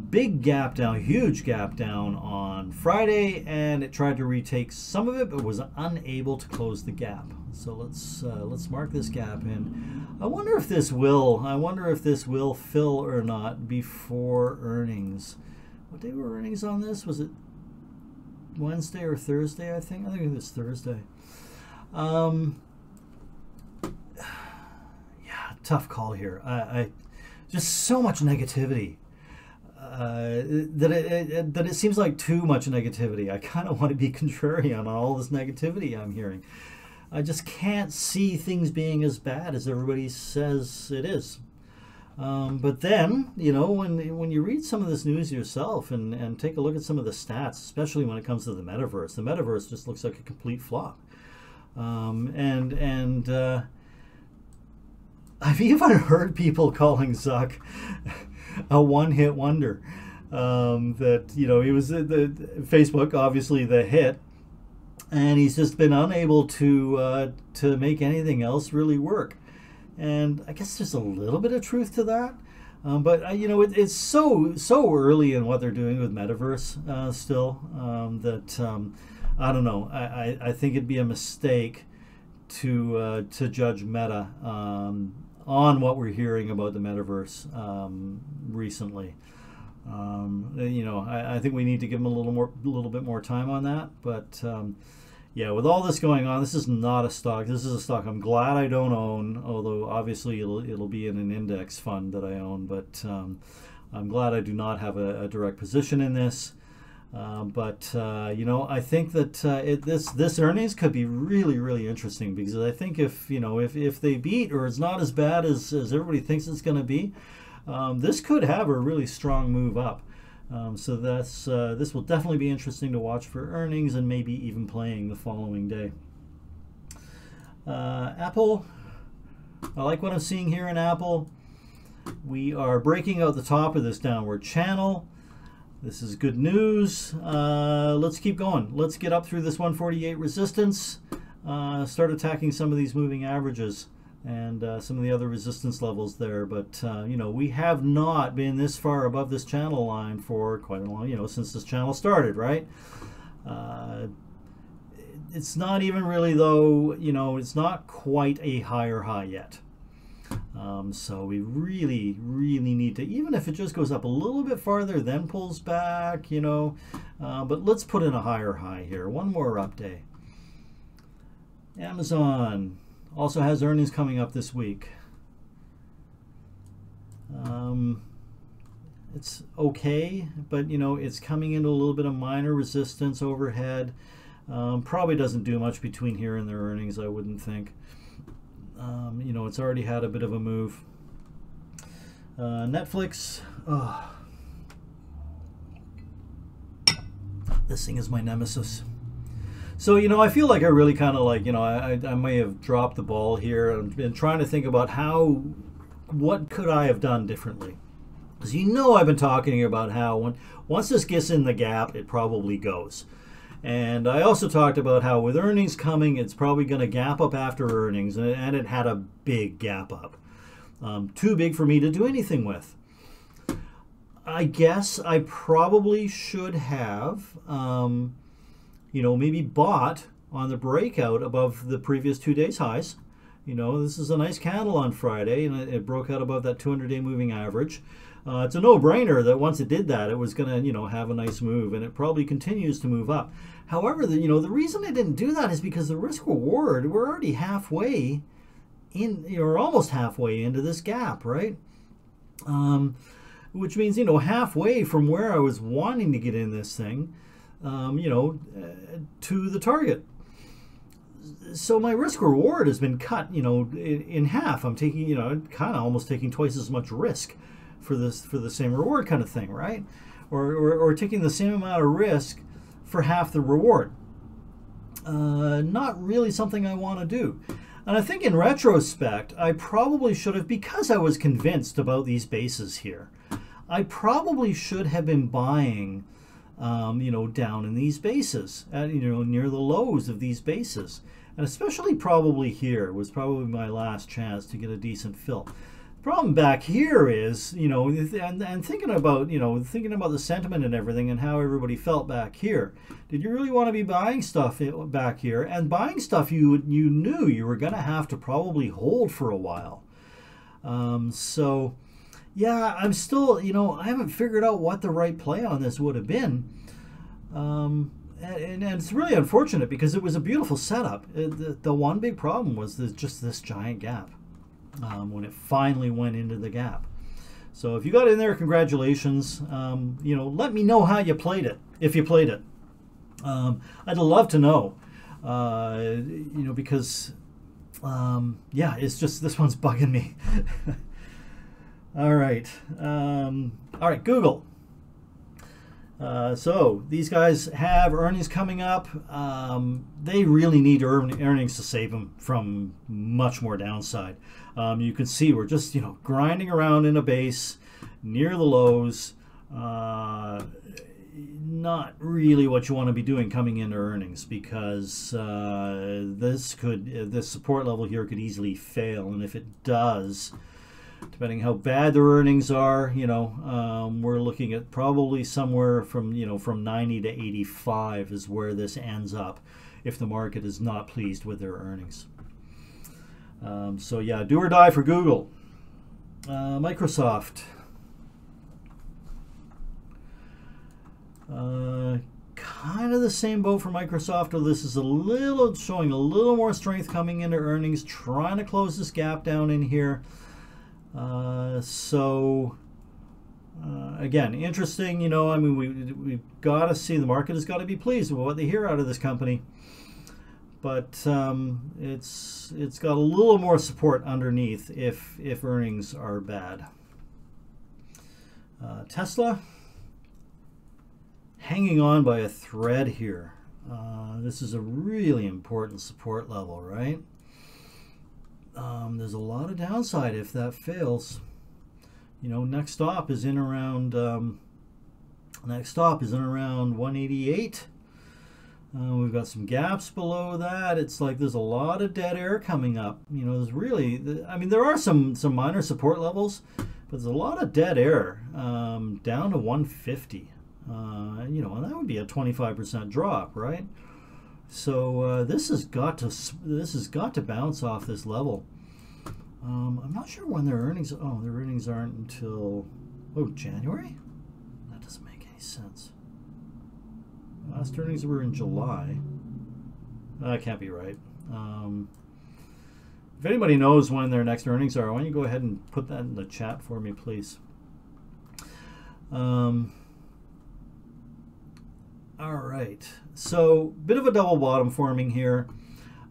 Big gap down, huge gap down on Friday, and it tried to retake some of it, but was unable to close the gap. So let's mark this gap in. I wonder if this will fill or not before earnings. What day were earnings on this? Was it Wednesday or Thursday? I think it was Thursday. Yeah, tough call here. I just so much negativity. That it seems like too much negativity. I kind of want to be contrarian on all this negativity I'm hearing. I just can't see things being as bad as everybody says it is. But then, you know, when you read some of this news yourself and take a look at some of the stats, especially when it comes to the metaverse just looks like a complete flop. I've even heard people calling Zuck a one-hit wonder. That, you know, he was the Facebook, obviously the hit, and he's just been unable to make anything else really work. And I guess there's a little bit of truth to that. But you know, it's so early in what they're doing with metaverse still, that I don't know. I think it'd be a mistake to judge Meta on what we're hearing about the metaverse recently. You know, I think we need to give them a little bit more time on that. But yeah, with all this going on, this is not a stock. This is a stock I'm glad I don't own, although obviously it'll be in an index fund that I own. But I'm glad I do not have a direct position in this. You know, I think that this earnings could be really interesting, because I think if they beat, or it's not as bad as everybody thinks it's going to be, this could have a really strong move up. So this will definitely be interesting to watch for earnings, and maybe even playing the following day. Apple, I like what I'm seeing here in Apple. We are breaking out the top of this downward channel. This is good news. Let's keep going. Let's get up through this 148 resistance, start attacking some of these moving averages and some of the other resistance levels there. But you know, we have not been this far above this channel line for quite a long, you know, since this channel started, right? It's not even really, though, you know, it's not quite a higher high yet. So we really need to, even if it just goes up a little bit farther, then pulls back, you know, but let's put in a higher high here. One more up day. Amazon also has earnings coming up this week. It's okay, but you know, it's coming into a little bit of minor resistance overhead. Probably doesn't do much between here and their earnings, I wouldn't think. You know, it's already had a bit of a move. Netflix, this thing is my nemesis. So, you know, I feel like I really kind of like, you know, I may have dropped the ball here. I've been trying to think about what could I have done differently? Because, you know, I've been talking about how once this gets in the gap, it probably goes. And I also talked about how with earnings coming, it's probably going to gap up after earnings, and it had a big gap up. Too big for me to do anything with. I guess I probably should have, you know, maybe bought on the breakout above the previous 2 days highs. You know, this is a nice candle on Friday, and it broke out above that 200-day moving average. It's a no-brainer that once it did that, it was going to, you know, have a nice move, and it probably continues to move up. However, you know, the reason I didn't do that is because the risk-reward, we're already halfway in, or almost halfway into this gap, right? Which means, you know, halfway from where I was wanting to get in this thing, you know, to the target. So my risk-reward has been cut, you know, in half. I'm taking, you know, kind of almost taking twice as much risk for the same reward kind of thing, right? Or taking the same amount of risk for half the reward. Not really something I want to do. And I think in retrospect, I probably should have, because I was convinced about these bases here, I probably should have been buying, you know, down in these bases, you know, near the lows of these bases. and especially probably here was probably my last chance to get a decent fill. Problem back here is, and thinking about, thinking about the sentiment and everything and how everybody felt back here. Did you really want to be buying stuff back here? And buying stuff you knew you were going to have to probably hold for a while. So, yeah, I'm still, I haven't figured out what the right play on this would have been. And it's really unfortunate because it was a beautiful setup. The one big problem was just this giant gap. When it finally went into the gap. So if you got in there, congratulations. Let me know how you played it, if you played it. I'd love to know, because, yeah, it's just, this one's bugging me. All right. All right, Google. So these guys have earnings coming up. They really need earnings to save them from much more downside. You can see we're just grinding around in a base near the lows. Not really what you want to be doing coming into earnings, because this support level here could easily fail, and if it does, depending how bad their earnings are, we're looking at probably somewhere from from 90 to 85 is where this ends up if the market is not pleased with their earnings. So yeah, do or die for Google. Microsoft. Kind of the same boat for Microsoft, though this is showing a little more strength coming into earnings, trying to close this gap down in here. Again, interesting, I mean, we've got to see, the market has got to be pleased with what they hear out of this company. But it's got a little more support underneath if earnings are bad. Tesla, hanging on by a thread here. This is a really important support level, right? There's a lot of downside if that fails. Next stop is in around 188. We've got some gaps below that. It's like there's a lot of dead air coming up. There's really, I mean, there are some minor support levels, but there's a lot of dead air down to 150. And that would be a 25% drop, right? So this has got to bounce off this level. I'm not sure when their earnings. Oh, their earnings aren't until January. That doesn't make any sense. Last earnings were in July. That can't be right. If anybody knows when their next earnings are, why don't you go ahead and put that in the chat for me, please? All right. So, bit of a double bottom forming here.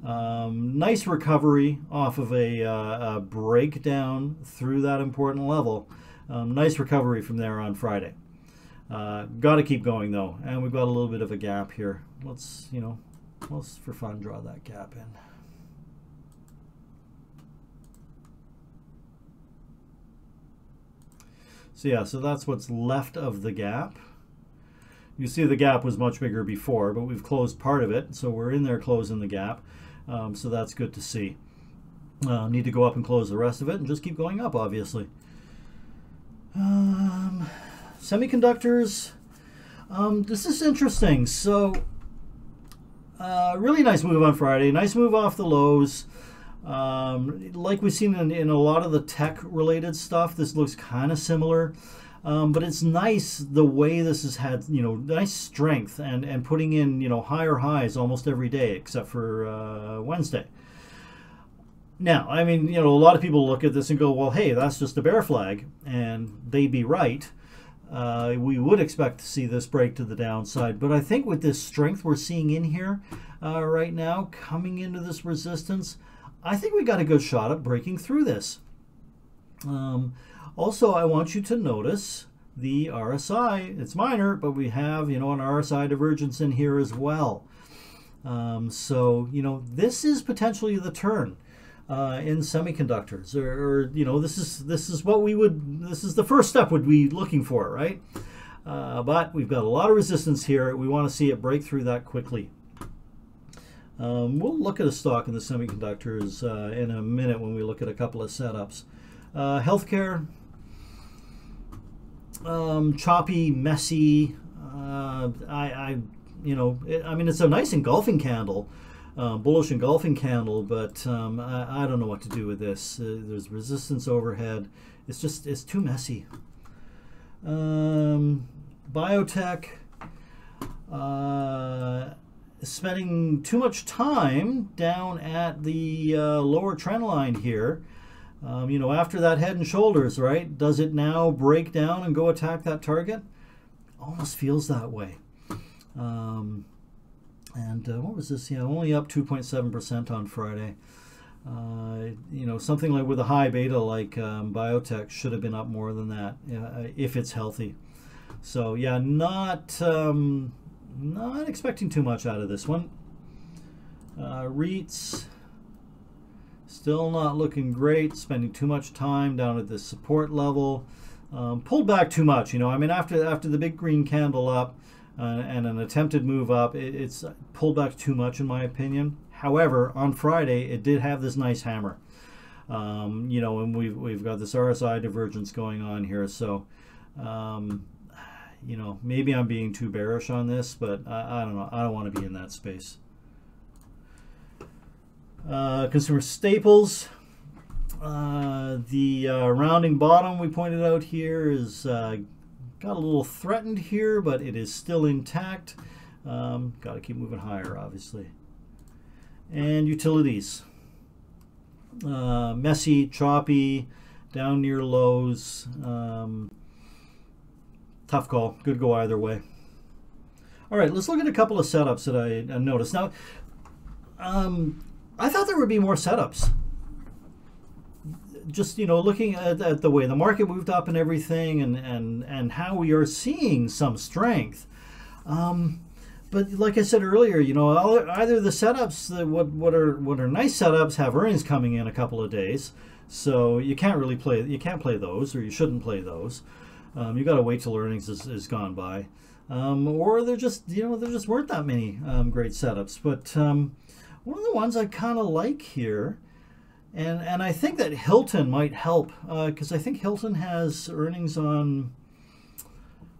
Nice recovery off of a breakdown through that important level. Nice recovery from there on Friday. Got to keep going though, and we've got a little bit of a gap here. Let's for fun draw that gap in. So yeah, so that's what's left of the gap. You see the gap was much bigger before, but we've closed part of it, so we're in there closing the gap. So that's good to see. Need to go up and close the rest of it and just keep going up, obviously. Semiconductors, this is interesting. So really nice move on Friday, nice move off the lows. Like we've seen in a lot of the tech related stuff, this looks kind of similar. But it's nice the way this has had, nice strength and putting in, higher highs almost every day except for Wednesday. Now, I mean, a lot of people look at this and go, well, hey, that's just a bear flag, and they'd be right. We would expect to see this break to the downside, but I think with this strength we're seeing in here right now, coming into this resistance, I think we got a good shot at breaking through this. Also, I want you to notice the RSI. It's minor, but we have, an RSI divergence in here as well. So, this is potentially the turn in semiconductors, or this is what this is the first step we'd be looking for, right? But we've got a lot of resistance here. We want to see it break through that quickly. We'll look at a stock in the semiconductors in a minute when we look at a couple of setups. Healthcare, choppy, messy. I mean, it's a nice engulfing candle, bullish engulfing candle, but I don't know what to do with this. There's resistance overhead. It's too messy. Biotech, spending too much time down at the lower trend line here. After that head and shoulders, right? Does it now break down and go attack that target? Almost feels that way. What was this? Yeah, only up 2.7% on Friday. Something like with a high beta like biotech should have been up more than that if it's healthy. So yeah, not expecting too much out of this one. REITs. Still not looking great, spending too much time down at the support level. Pulled back too much, I mean, after the big green candle up and an attempted move up, it's pulled back too much in my opinion. However, on Friday, it did have this nice hammer. And we've got this RSI divergence going on here. So, maybe I'm being too bearish on this, but I don't know. I don't want to be in that space. Consumer staples, the rounding bottom we pointed out here is got a little threatened here, but it is still intact. Got to keep moving higher, obviously. And utilities, messy, choppy, down near lows. Tough call. Could go either way. All right, let's look at a couple of setups that I noticed. Now, I thought there would be more setups. Just, looking at the way the market moved up and everything and how we are seeing some strength. But like I said earlier, either the setups, what are nice setups, have earnings coming in a couple of days. So you can't play those, or you shouldn't play those. You got to wait till earnings is gone by. Or there just weren't that many great setups. But one of the ones I kind of like here, and I think that Hilton might help, because I think Hilton has earnings on,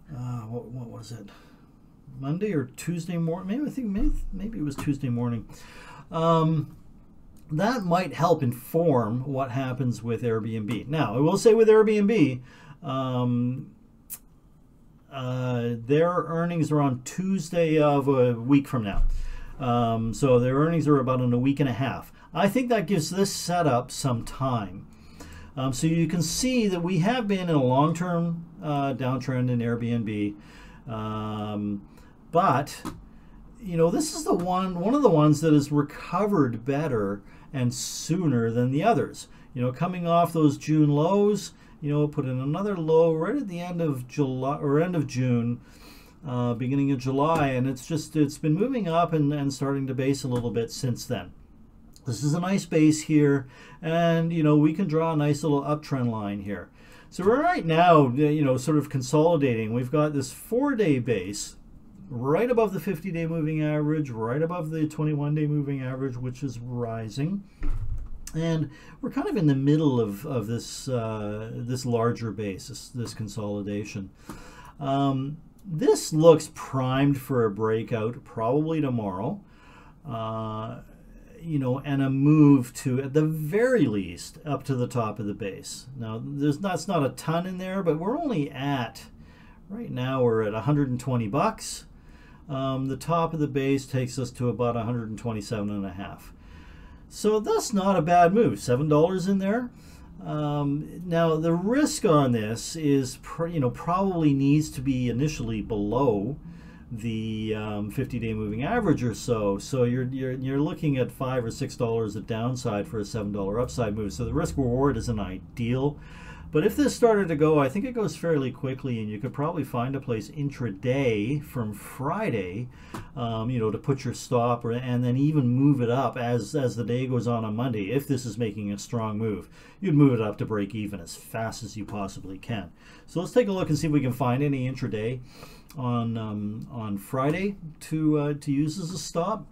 what was it, Monday or Tuesday morning? Maybe it was Tuesday morning. That might help inform what happens with Airbnb. Now, I will say with Airbnb, their earnings are on Tuesday of a week from now. So their earnings are about in a week and a half. I think that gives this setup some time. So you can see that we have been in a long-term downtrend in Airbnb. But, this is one of the ones that has recovered better and sooner than the others. Coming off those June lows, put in another low right at the end of July or end of June. Beginning of July, and it's been moving up and starting to base a little bit since then. This is a nice base here, and we can draw a nice little uptrend line here. So we're right now sort of consolidating. We've got this 4-day base right above the 50-day moving average, right above the 21-day moving average, which is rising. And we're kind of in the middle of this this larger base, this consolidation. This looks primed for a breakout probably tomorrow, and a move to, at the very least, up to the top of the base. Now, that's not a ton in there, but we're only at, right now we're at 120 bucks. The top of the base takes us to about 127.5. So that's not a bad move. $7 in there. Now the risk on this is, probably needs to be initially below the 50-day moving average or so. So you're looking at $5 or $6 of downside for a $7 upside move. So the risk reward isn't ideal. But if this started to go, I think it goes fairly quickly, and you could probably find a place intraday from Friday, to put your stop, and then even move it up as the day goes on Monday. If this is making a strong move, you'd move it up to break even as fast as you possibly can. So let's take a look and see if we can find any intraday on Friday to use as a stop.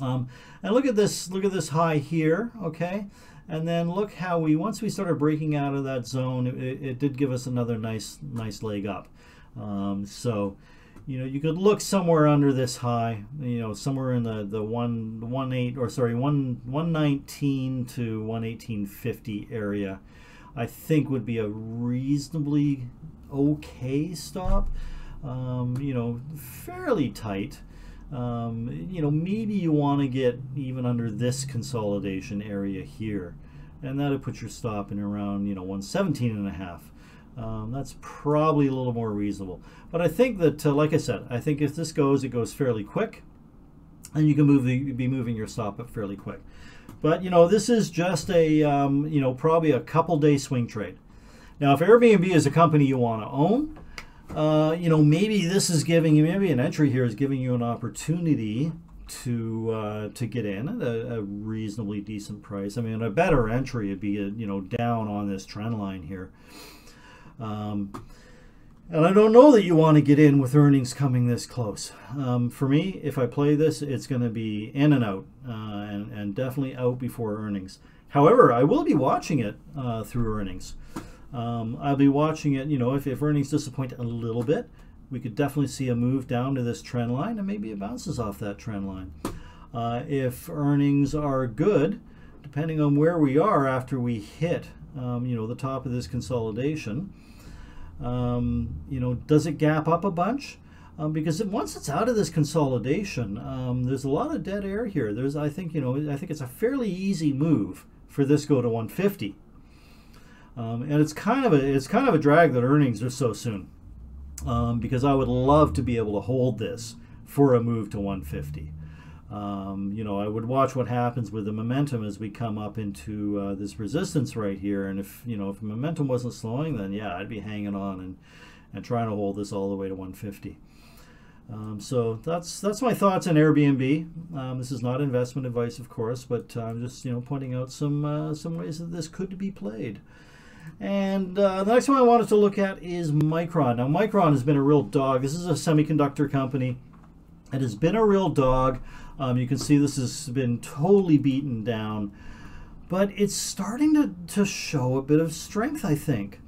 And look at this high here, okay? And then look how once we started breaking out of that zone, it did give us another nice leg up. So, you know, you could look somewhere under this high, you know, somewhere in the 119 to 118.50 area, I think would be a reasonably okay stop. You know, fairly tight. You know, maybe you want to get even under this consolidation area here, and that would put your stop in around, you know, 117.5. That's probably a little more reasonable. But I think that, like I said, I think if this goes, it goes fairly quick, and you can be moving your stop up fairly quick. But, you know, this is just a, you know, probably a couple-day swing trade. Now, if Airbnb is a company you want to own, you know, maybe this is giving you, maybe an entry here is giving you an opportunity to get in at a reasonably decent price. I mean, a better entry would be, you know, down on this trend line here. And I don't know that you want to get in with earnings coming this close. For me, if I play this, it's going to be in and out, and definitely out before earnings. However, I will be watching it through earnings. I'll be watching it, you know, if earnings disappoint a little bit, we could definitely see a move down to this trend line, and maybe it bounces off that trend line. If earnings are good, depending on where we are after we hit, you know, the top of this consolidation, you know, does it gap up a bunch? Because once it's out of this consolidation, there's a lot of dead air here. I think, you know, I think it's a fairly easy move for this go to 150. And it's kind of a drag that earnings are so soon, because I would love to be able to hold this for a move to 150. You know, I would watch what happens with the momentum as we come up into this resistance right here, and if, you know, if momentum wasn't slowing, then yeah, I'd be hanging on and trying to hold this all the way to 150. So that's my thoughts on Airbnb. This is not investment advice, of course, but I'm just, you know, pointing out some ways that this could be played. And the next one I wanted to look at is Micron. Now, Micron has been a real dog. This is a semiconductor company. It has been a real dog. You can see this has been totally beaten down, but it's starting to show a bit of strength, I think.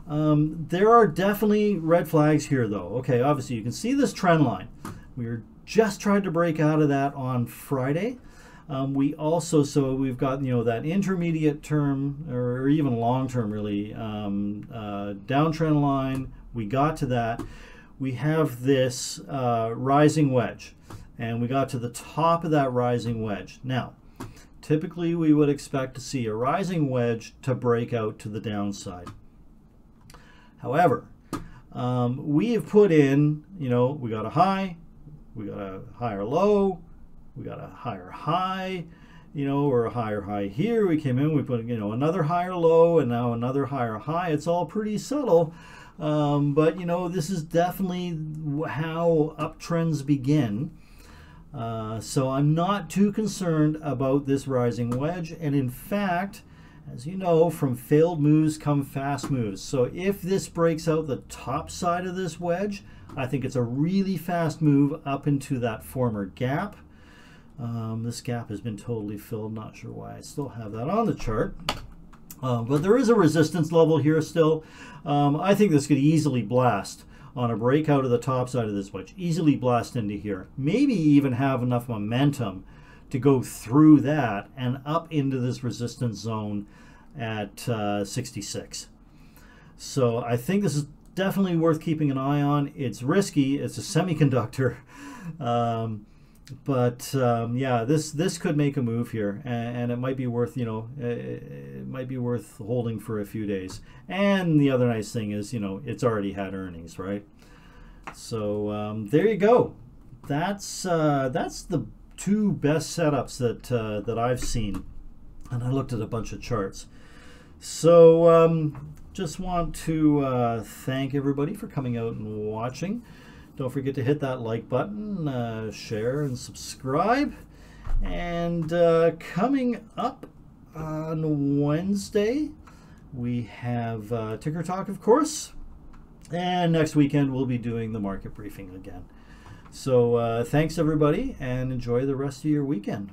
There are definitely red flags here, though. Okay, obviously you can see this trend line. We were just trying to break out of that on Friday. We also, so we've got, you know, that intermediate term, or even long term really, downtrend line. We got to that. We have this rising wedge, and we got to the top of that rising wedge. Now, typically we would expect to see a rising wedge to break out to the downside. However, we have put in, you know, we got a high, we got a higher low, we got a higher high, you know, or a higher high here. We came in, we put, you know, another higher low, and now another higher high. It's all pretty subtle, but, you know, this is definitely how uptrends begin. So I'm not too concerned about this rising wedge, and in fact, as you know, from failed moves come fast moves. So if this breaks out the top side of this wedge, I think it's a really fast move up into that former gap. This gap has been totally filled. Not sure why I still have that on the chart. But there is a resistance level here still. I think this could easily blast on a breakout of the top side of this wedge. Easily blast into here. Maybe even have enough momentum to go through that and up into this resistance zone at 66. So I think this is definitely worth keeping an eye on. It's risky. It's a semiconductor. But yeah, this could make a move here, and it might be worth, you know, it might be worth holding for a few days. And the other nice thing is, you know, it's already had earnings, right? So there you go. That's the two best setups that I've seen, and I looked at a bunch of charts. So just want to thank everybody for coming out and watching. Don't forget to hit that like button, share and subscribe. And coming up on Wednesday, we have Ticker Talk, of course. And next weekend, we'll be doing the market briefing again. So thanks everybody, and enjoy the rest of your weekend.